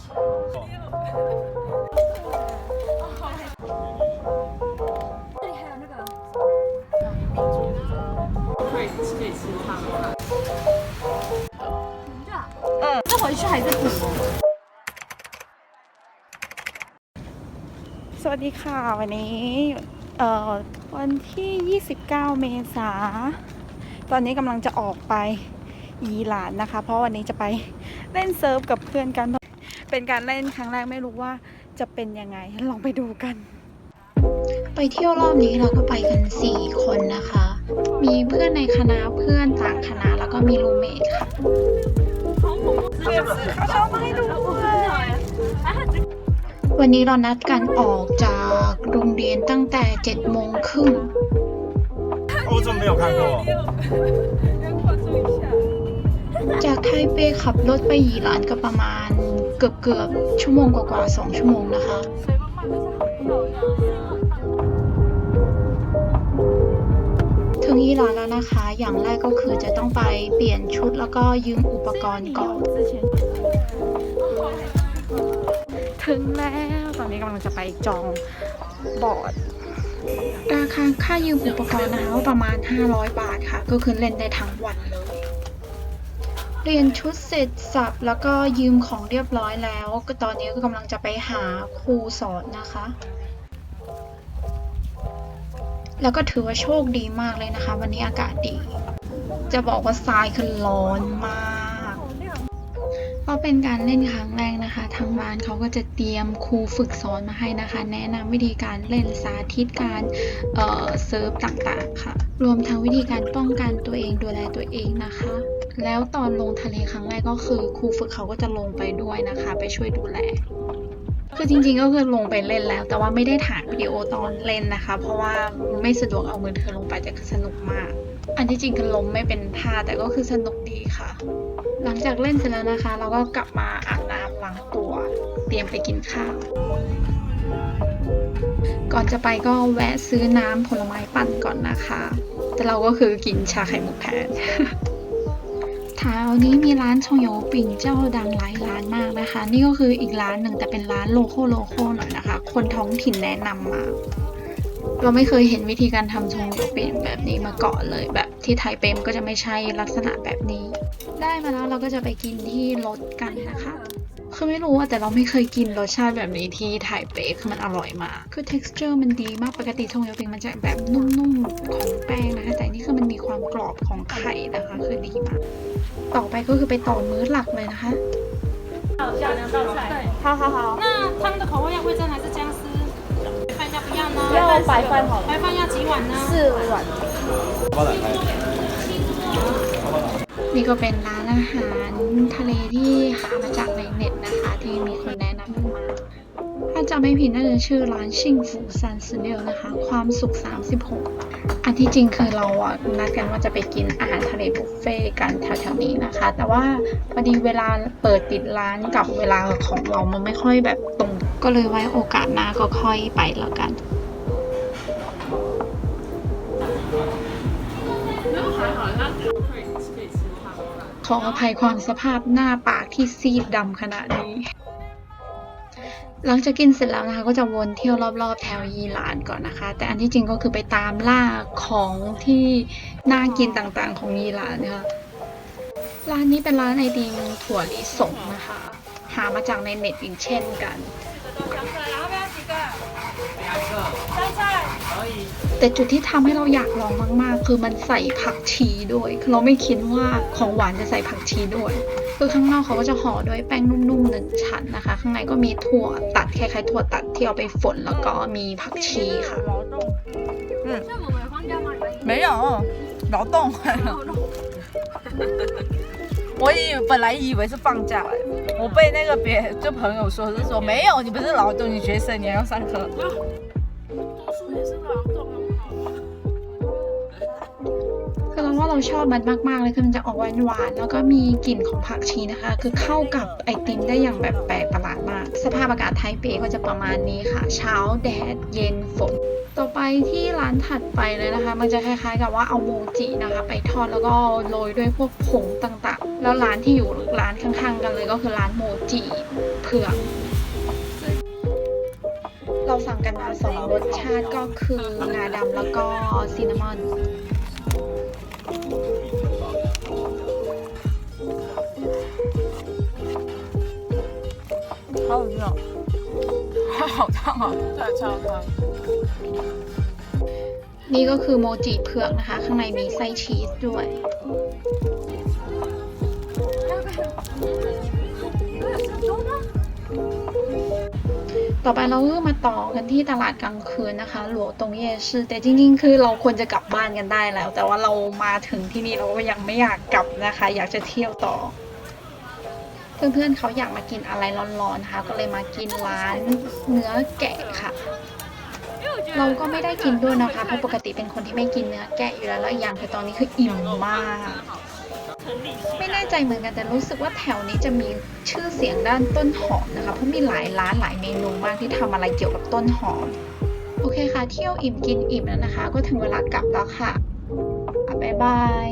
这里还有那个，可以吃汤吗？是回去还是补？สวัสดีค่ะวันนี้วันที่ 29 เมษาตอนนี้กำลังจะออกไปยีหลานนะคะเพราะวันนี้จะไปเล่นเซิร์ฟกับเพื่อนกันเป็นการเล่นครั้งแรกไม่รู้ว่าจะเป็นยังไงลองไปดูกันไปเที่ยวรอบนี้เราก็ไปกัน4คนนะคะมีเพื่อนในคณะเพื่อนต่างคณะแล้วก็มีรูเมทค่ะเขาชอบมาให้ดูวันนี้เรานัดกันออกจากโรงเรียนตั้งแต่7:30欧洲没有看过。จากไทเปขับรถไปหยีหลานก็ประมาณเกือบชั่วโมงกว่าๆ2 ชั่วโมงนะคะถึงหยีหลานแล้วนะคะอย่างแรกก็คือจะต้องไปเปลี่ยนชุดแล้วก็ยืมอุปกรณ์ก่อนถึงแล้วตอนนี้กำลังจะไปจองบอร์ดราคาค่ายืมอุปกรณ์นะคะประมาณ500 บาทค่ะก็คือเล่นได้ทั้งวันเลยเรียนชุดเสร็จสับแล้วก็ยืมของเรียบร้อยแล้วก็ตอนนี้ก็กำลังจะไปหาครูสอนนะคะแล้วก็ถือว่าโชคดีมากเลยนะคะวันนี้อากาศดีจะบอกว่าทรายคือร้อนมากเพราะเป็นการเล่นครั้งแรกนะคะทางร้านเขาก็จะเตรียมครูฝึกสอนมาให้นะคะแนะนำวิธีการเล่นสาธิตการเซิร์ฟต่างๆค่ะรวมทั้งวิธีการป้องกันตัวเองดูแลตัวเองนะคะแล้วตอนลงทะเลครั้งแรกก็คือครูฝึกเขาก็จะลงไปด้วยนะคะไปช่วยดูแลคือจริงๆก็คือลงไปเล่นแล้วแต่ว่าไม่ได้ถ่ายวิดีโอตอนเล่นนะคะเพราะว่าไม่สะดวกเอามือถือลงไปแต่คือสนุกมากอันที่จริงคือล้มไม่เป็นท่าแต่ก็คือสนุกดีค่ะหลังจากเล่นเสร็จแล้วนะคะเราก็กลับมาอาบน้ำล้างตัวเตรียมไปกินข้าวก่อนจะไปก็แวะซื้อน้ำผลไม้ปั่นก่อนนะคะแต่เราก็คือกินชาไข่มุกแทนแถวนี้มีร้านชงโยปิ่งเจ้าดังหลายร้านมากนะคะนี่ก็คืออีกร้านหนึ่งแต่เป็นร้านโลโก้หน่อยนะคะคนท้องถิ่นแนะนำมาเราไม่เคยเห็นวิธีการทำชงโยปิ่งแบบนี้มาก่อนเลยแบบที่ไทเปมก็จะไม่ใช่ลักษณะแบบนี้ได้มาแล้วเราก็จะไปกินที่รถกันนะคะคือไม่รู้ว่าแต่เราไม่เคยกินรสชาติแบบนี้ที่ไทเปคือมันอร่อยมากคือ texture มันดีมากปกติชงโยปิ่งมันจะแบบนุ่มๆของแป้งนะคะแต่นี่คือมันมีความกรอบของไข่นะคะคือดีมากต่อไปก็คือไปต่อมื้อหลักเลยนะคะ下2道菜。好好好那汤的口味要味噌还是姜丝？饭要不要呢？要白饭好了，白饭要几碗呢4碗。นี่ก็เป็นร้านอาหารทะเลที่หามาจากในเน็ตนะคะที่มีคนแนะนำมาถ้าจำไม่ผิดน่าจะชื่อร้านชิงฟูซันซิเนลนะคะความสุข36อันที่จริงคือเรานัดกันว่าจะไปกินอาหารทะเลบุฟเฟ่กันแถวๆนี้นะคะแต่ว่าพอดีเวลาเปิดปิดร้านกับเวลาของเรามันไม่ค่อยแบบตรงก็เลยไว้โอกาสหน้าก็ค่อยไปแล้วกันขออภัยความสภาพหน้าปากที่ซีดดำขนาดนี้หลังจากกินเสร็จแล้วนะคะก็จะวนเที่ยวรอบๆแถวยีหลานก่อนนะคะแต่อันที่จริงก็คือไปตามล่าของที่น่ากินต่างๆของยีหลานนะคะร้านนี้เป็นร้านไอติมถั่วลิสงนะคะหามาจากในเน็ตอีกเช่นกันแต่จุดที่ทำให้เราอยากลองมากๆคือมันใส่ผักชีด้วยคือเราไม่คิดว่าของหวานจะใส่ผักชีด้วยคือข้างนอกเขาก็จะห่อด้วยแป้งนุ่มๆ1 ชั้นนะคะข้างในก็มีถั่วตัดคล้ายๆถั่วตัดที่เอาไปฝนแล้วก็มีผักชีค่ะ没有劳动。我本来以为是放假了，我被那个朋友说是说没有，你不是劳动，你学生，你还要上课。读书也是劳动คือเราว่าเราชอบมันมากๆเลยคือมันจะออกหวานๆแล้วก็มีกลิ่นของผักชีนะคะคือเข้ากับไอติมได้อย่างแบบแปลกประหลาดมากสภาพอากาศไทเปก็จะประมาณนี้ค่ะเช้าแดดเย็นฝน ต่อไปที่ร้านถัดไปเลยนะคะ มันจะคล้ายๆกับว่าเอาโมจินะคะไปทอดแล้วก็โรยด้วยพวกผงต่างๆ แล้วร้านที่อยู่ร้านข้างๆกันเลยก็คือร้านโมจิเผือกเราสั่งกันมา2รสชาติก็คืองาดำแล้วก็ซินนามอน好好吃哦，好烫哦，对，超烫。 นี่ก็คือโมจิเผือกนะคะ ข้างในมีไส้ชีสด้วย ต่อไปเราก็มาต่อกันที่ตลาดกลางคืนนะคะหลวงตงเย่ชื่อแต่จริงๆคือเราควรจะกลับบ้านกันได้แล้ว แต่ว่าเรามาถึงที่นี่เราก็ยังไม่อยากกลับนะคะ อยากจะเที่ยวต่อ เพื่อนๆเขาอยากมากินอะไรร้อนๆนะคะก็เลยมากินร้านเนื้อแกะค่ะ เราก็ไม่ได้กินด้วยนะคะเพราะปกติเป็นคนที่ไม่กินเนื้อแกะอยู่แล้วและอีกอย่างคือตอนนี้คืออิ่มมาก ไม่แน่ใจเหมือนกันแต่รู้สึกว่าแถวนี้จะมีชื่อเสียงด้านต้นหอมนะคะเพราะมีหลายร้านหลายเมนูมากที่ทำอะไรเกี่ยวกับต้นหอมโอเคค่ะเที่ยวอิ่มกินอิ่มแล้วนะคะก็ถึงเวลากลับแล้วค่ะบ๊ายบาย